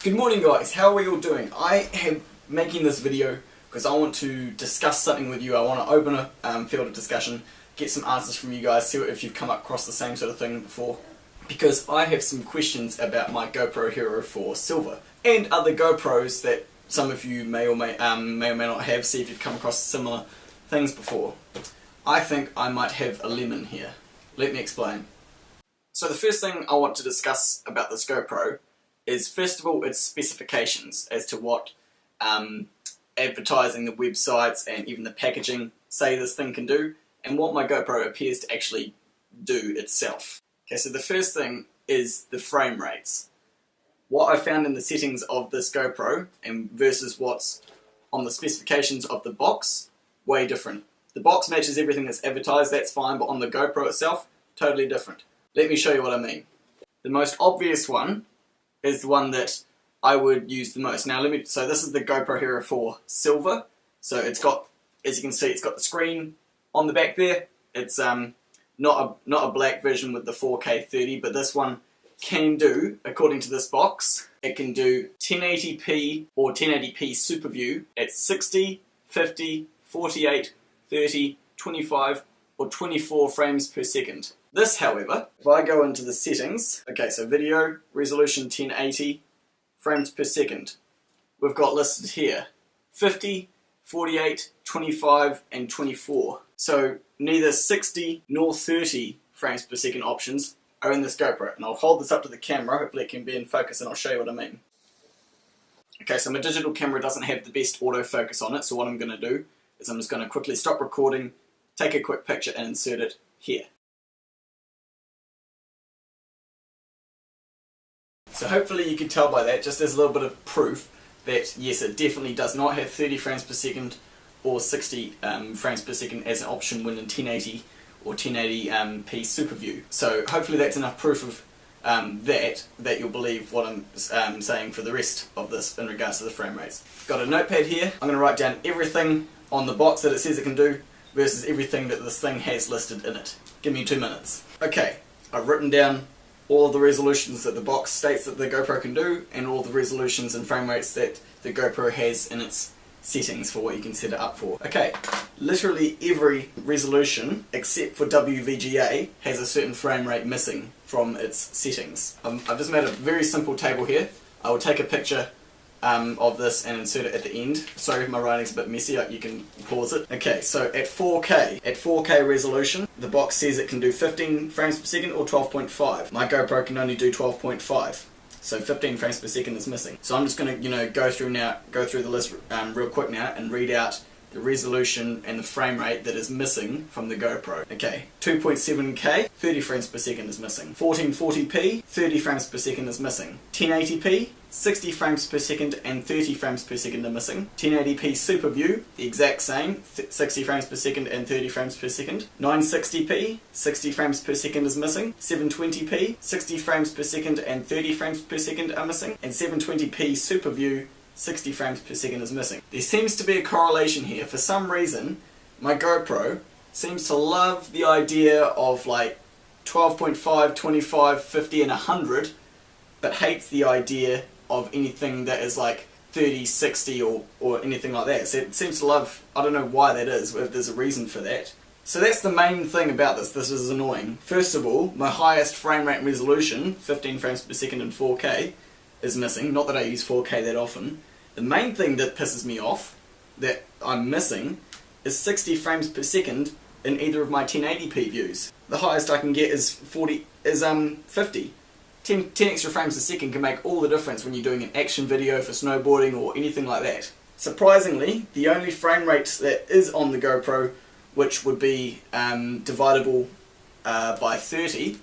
Good morning guys, how are we all doing? I am making this video because I want to discuss something with you. I want to open a field of discussion, get some answers from you guys, see if you've come across the same sort of thing before. Because I have some questions about my GoPro Hero 4 Silver and other GoPros that some of you may or may not have, see if you've come across similar things before. I think I might have a lemon here. Let me explain. So the first thing I want to discuss about this GoPro is first of all its specifications as to what advertising, the websites and even the packaging say this thing can do, and what my GoPro appears to actually do itself. Okay, so the first thing is the frame rates. What I found in the settings of this GoPro and versus what's on the specifications of the box, way different. The box matches everything that's advertised, that's fine, but on the GoPro itself, totally different. Let me show you what I mean. The most obvious one is the one that I would use the most. Now so this is the GoPro Hero 4 Silver. So it's got, as you can see, it's got the screen on the back there. It's not a black version with the 4K 30, but this one can do, according to this box, it can do 1080p or 1080p Super View at 60, 50, 48, 30, 25 or 24 frames per second. This, however, if I go into the settings, okay, so video, resolution 1080, frames per second, we've got listed here 50, 48, 25 and 24. So neither 60 nor 30 frames per second options are in this GoPro. And I'll hold this up to the camera, hopefully it can be in focus and I'll show you what I mean. Okay, so my digital camera doesn't have the best autofocus on it, so what I'm going to do is I'm just going to quickly stop recording, take a quick picture and insert it here. So hopefully you can tell by that, just as a little bit of proof, that yes, it definitely does not have 30 frames per second or 60 frames per second as an option when in 1080 or 1080p Super View. So hopefully that's enough proof of that you'll believe what I'm saying for the rest of this in regards to the frame rates. Got a notepad here. I'm going to write down everything on the box that it says it can do versus everything that this thing has listed in it. Give me 2 minutes. Okay, I've written down all of the resolutions that the box states that the GoPro can do, and all the resolutions and frame rates that the GoPro has in its settings for what you can set it up for. Okay, literally every resolution except for WVGA has a certain frame rate missing from its settings. I've just made a very simple table here. I will take a picture of this and insert it at the end. Sorry if my writing's a bit messy, you can pause it. Okay, so at 4K resolution, the box says it can do 15 frames per second or 12.5. My GoPro can only do 12.5. So 15 frames per second is missing. So I'm just going to, go through the list real quick now and read out the resolution and the frame rate that is missing from the GoPro. Okay, 2.7K, 30 frames per second is missing. 1440p, 30 frames per second is missing. 1080p, 60 frames per second and 30 frames per second are missing. 1080p Super View, the exact same, 60 frames per second and 30 frames per second. 960p, 60 frames per second is missing. 720p, 60 frames per second and 30 frames per second are missing. And 720p Super View, 60 frames per second is missing. There seems to be a correlation here. For some reason, my GoPro seems to love the idea of like 12.5, 25, 50 and 100, but hates the idea of anything that is like 30, 60 or anything like that. So it seems to love, I don't know why that is, if there's a reason for that. So that's the main thing about this. This is annoying. First of all, my highest frame rate resolution, 15 frames per second in 4K, is missing. Not that I use 4K that often. The main thing that pisses me off, that I'm missing, is 60 frames per second in either of my 1080p views. The highest I can get is 50. 10 extra frames a second can make all the difference when you're doing an action video for snowboarding or anything like that. Surprisingly, the only frame rate that is on the GoPro, which would be dividable by 30,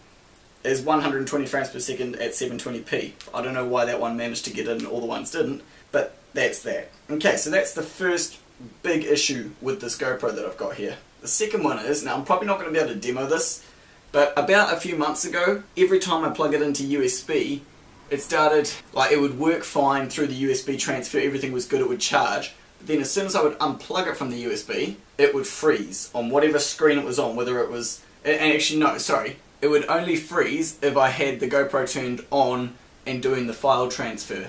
is 120 frames per second at 720p. I don't know why that one managed to get in and all the ones didn't, but that's that. Okay, so that's the first big issue with this GoPro that I've got here. The second one is, now I'm probably not going to be able to demo this, but about a few months ago, every time I plug it into USB, it started, like it would work fine through the USB transfer, everything was good, it would charge. But then as soon as I would unplug it from the USB, it would freeze on whatever screen it was on, whether it was, and actually no, sorry, it would only freeze if I had the GoPro turned on and doing the file transfer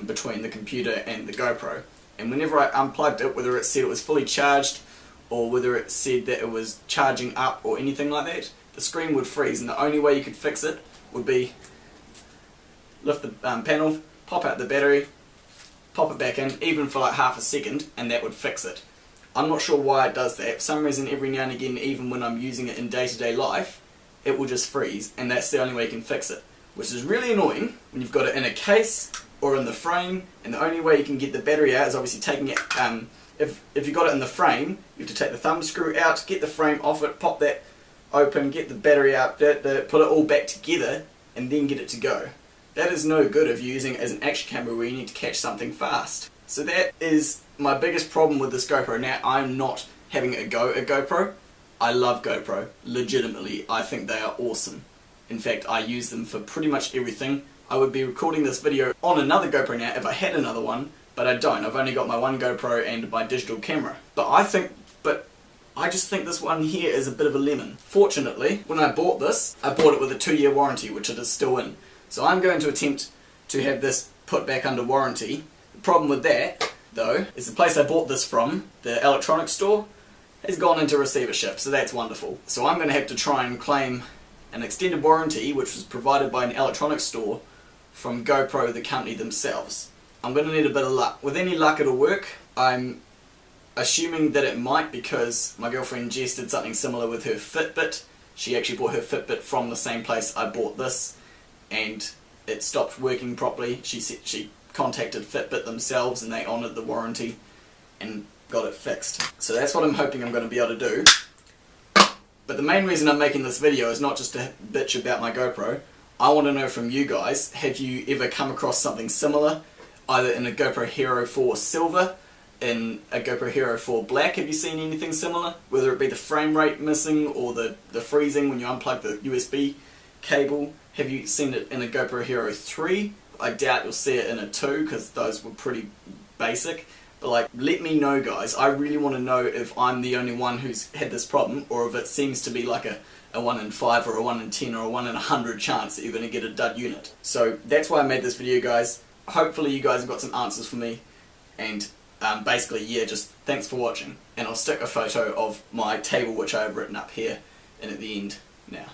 between the computer and the GoPro. And whenever I unplugged it, whether it said it was fully charged or whether it said that it was charging up or anything like that, the screen would freeze, and the only way you could fix it would be lift the panel, pop out the battery, pop it back in, even for like half a second, and that would fix it. I'm not sure why it does that. For some reason, every now and again, even when I'm using it in day-to-day life, it will just freeze, and that's the only way you can fix it. Which is really annoying when you've got it in a case or in the frame, and the only way you can get the battery out is obviously taking it, if you've got it in the frame, you have to take the thumb screw out, get the frame off it, pop that open, get the battery out, put it all back together, and then get it to go. That is no good if you're using it as an action camera where you need to catch something fast. So that is my biggest problem with this GoPro. Now, I'm not having a go at GoPro. I love GoPro, legitimately. I think they are awesome. In fact, I use them for pretty much everything. I would be recording this video on another GoPro now if I had another one, but I don't. I've only got my one GoPro and my digital camera. But I just think this one here is a bit of a lemon. Fortunately, when I bought this, I bought it with a 2-year warranty, which it is still in. So I'm going to attempt to have this put back under warranty. The problem with that, though, is the place I bought this from, the electronics store, has gone into receivership, so that's wonderful. So I'm going to have to try and claim an extended warranty, which was provided by an electronics store, from GoPro, the company themselves. I'm going to need a bit of luck. With any luck it'll work. I'm assuming that it might, because my girlfriend Jess did something similar with her Fitbit. She actually bought her Fitbit from the same place I bought this, and it stopped working properly. She contacted Fitbit themselves and they honoured the warranty and got it fixed. So that's what I'm hoping I'm going to be able to do. But the main reason I'm making this video is not just to bitch about my GoPro. I want to know from you guys, have you ever come across something similar, either in a GoPro Hero 4 Silver, in a GoPro Hero 4 Black? Have you seen anything similar? Whether it be the frame rate missing or the freezing when you unplug the USB cable. Have you seen it in a GoPro Hero 3? I doubt you'll see it in a 2 because those were pretty basic. But like, let me know guys. I really want to know if I'm the only one who's had this problem, or if it seems to be like a 1 in 5 or a 1 in 10 or a 1 in 100 chance that you're going to get a dud unit. So that's why I made this video guys. Hopefully you guys have got some answers for me, and basically yeah, just thanks for watching, and I'll stick a photo of my table which I have written up here and at the end now.